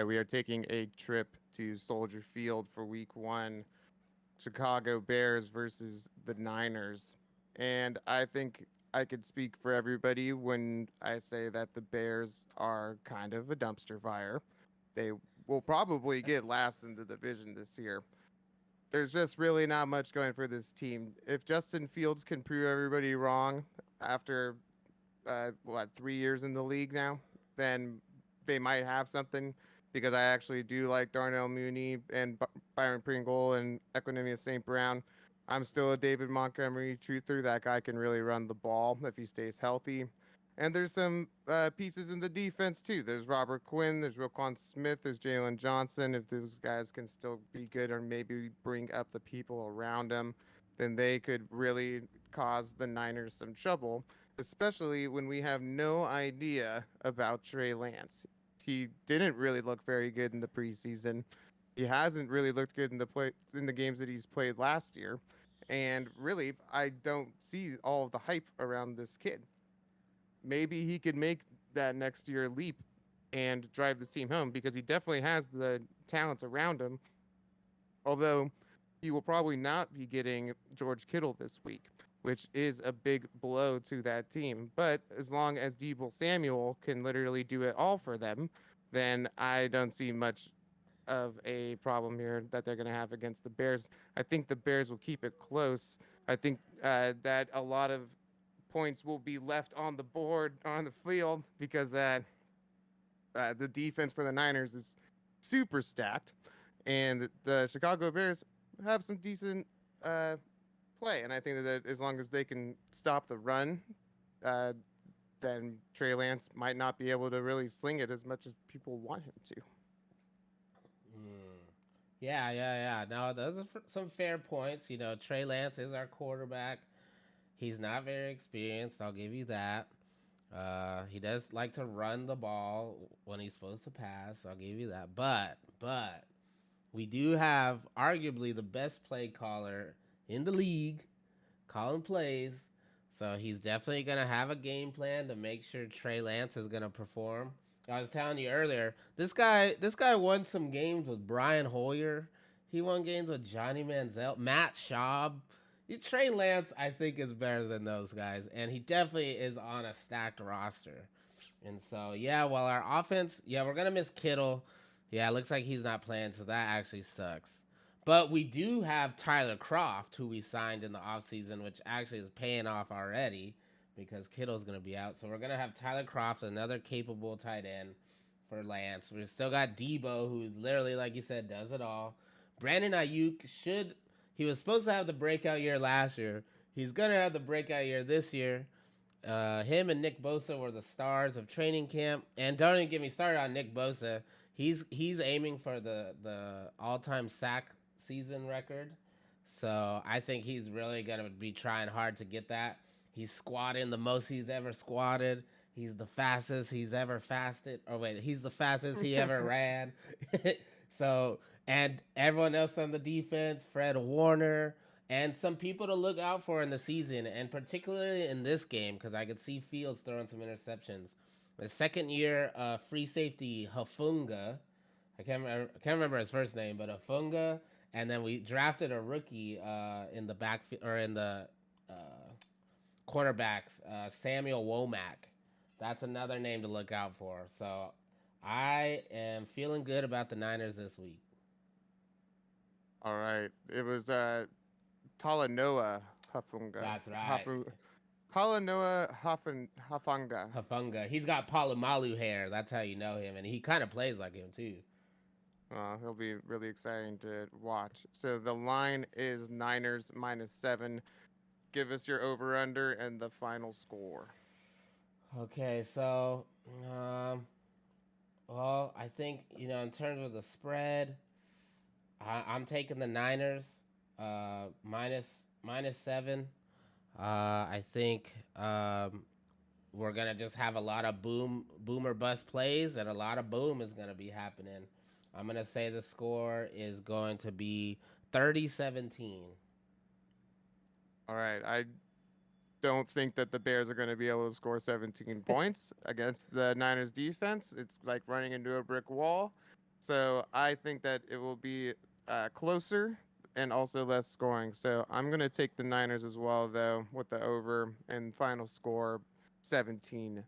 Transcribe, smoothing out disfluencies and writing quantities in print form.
we are taking a trip to Soldier Field for Week 1, Chicago Bears versus the Niners. And I think I could speak for everybody when I say that the Bears are kind of a dumpster fire. They will probably get last in the division this year. There's just really not much going for this team. If Justin Fields can prove everybody wrong after 3 years in the league now, then they might have something. Because I actually do like Darnell Mooney and Byron Pringle and Equanimous St. Brown. I'm still a David Montgomery truther. That guy can really run the ball if he stays healthy. And there's some pieces in the defense too. There's Robert Quinn, there's Roquan Smith, there's Jalen Johnson. If those guys can still be good or maybe bring up the people around them, then they could really cause the Niners some trouble, especially when we have no idea about Trey Lance. He didn't really look very good in the preseason. He hasn't really looked good in the games that he's played last year. And really, I don't see all of the hype around this kid. Maybe he could make that next year leap and drive this team home because he definitely has the talent around him. Although he will probably not be getting George Kittle this week, which is a big blow to that team. But as long as Debo Samuel can literally do it all for them, then I don't see much of a problem here that they're going to have against the Bears. I think the Bears will keep it close. I think that a lot of points will be left on the board on the field because the defense for the Niners is super stacked, and the Chicago Bears have some decent play. And I think that as long as they can stop the run, uh, then Trey Lance might not be able to really sling it as much as people want him to. Mm. Yeah. No, those are some fair points. Trey Lance is our quarterback. He's not very experienced. I'll give you that. He does like to run the ball when he's supposed to pass. I'll give you that. But we do have arguably the best play caller in the league calling plays. So he's definitely gonna have a game plan to make sure Trey Lance is gonna perform. I was telling you earlier, this guy won some games with Brian Hoyer. He won games with Johnny Manziel, Matt Schaub. Trey Lance, I think, is better than those guys, and he definitely is on a stacked roster. And so, yeah, while our offense, yeah, we're gonna miss Kittle. Yeah, it looks like he's not playing, so that actually sucks. But we do have Tyler Croft, who we signed in the offseason, which actually is paying off already because Kittle's going to be out. So we're going to have Tyler Croft, another capable tight end for Lance. We still got Debo, who's literally, like you said, does it all. Brandon Ayuk he was supposed to have the breakout year last year. He's going to have the breakout year this year. Him and Nick Bosa were the stars of training camp. And don't even get me started on Nick Bosa. He's aiming for the all time sack season record. So I think he's really gonna be trying hard to get that. He's squatting the most he's ever squatted. He's the fastest he's ever fasted. Oh wait, he's the fastest he ever ran. So and everyone else on the defense, Fred Warner, and some people to look out for in the season, and particularly in this game because I could see Fields throwing some interceptions. The second year free safety Hafunga, I can't remember his first name, but Hafunga, and then we drafted a rookie in the back or in the uh, cornerbacks, Samuel Womack. That's another name to look out for. So I am feeling good about the Niners this week. All right, it was Talanoa Hafunga. That's right. Hafu, Talanoa Hafanga. Hafunga. He's got Palomalu hair. That's how you know him, and he kind of plays like him too. He'll be really exciting to watch. So the line is Niners -7. Give us your over under and the final score. Okay, so well, I think in terms of the spread, I'm taking the Niners minus 7. I think we're gonna just have a lot of boomer bust plays, and a lot of boom is gonna be happening. I'm gonna say the score is going to be 30-17. All right. I don't think that the Bears are going to be able to score 17 points against the Niners defense. It's like running into a brick wall. So I think that it will be closer and also less scoring. So I'm going to take the Niners as well, though, with the over and final score 17-7.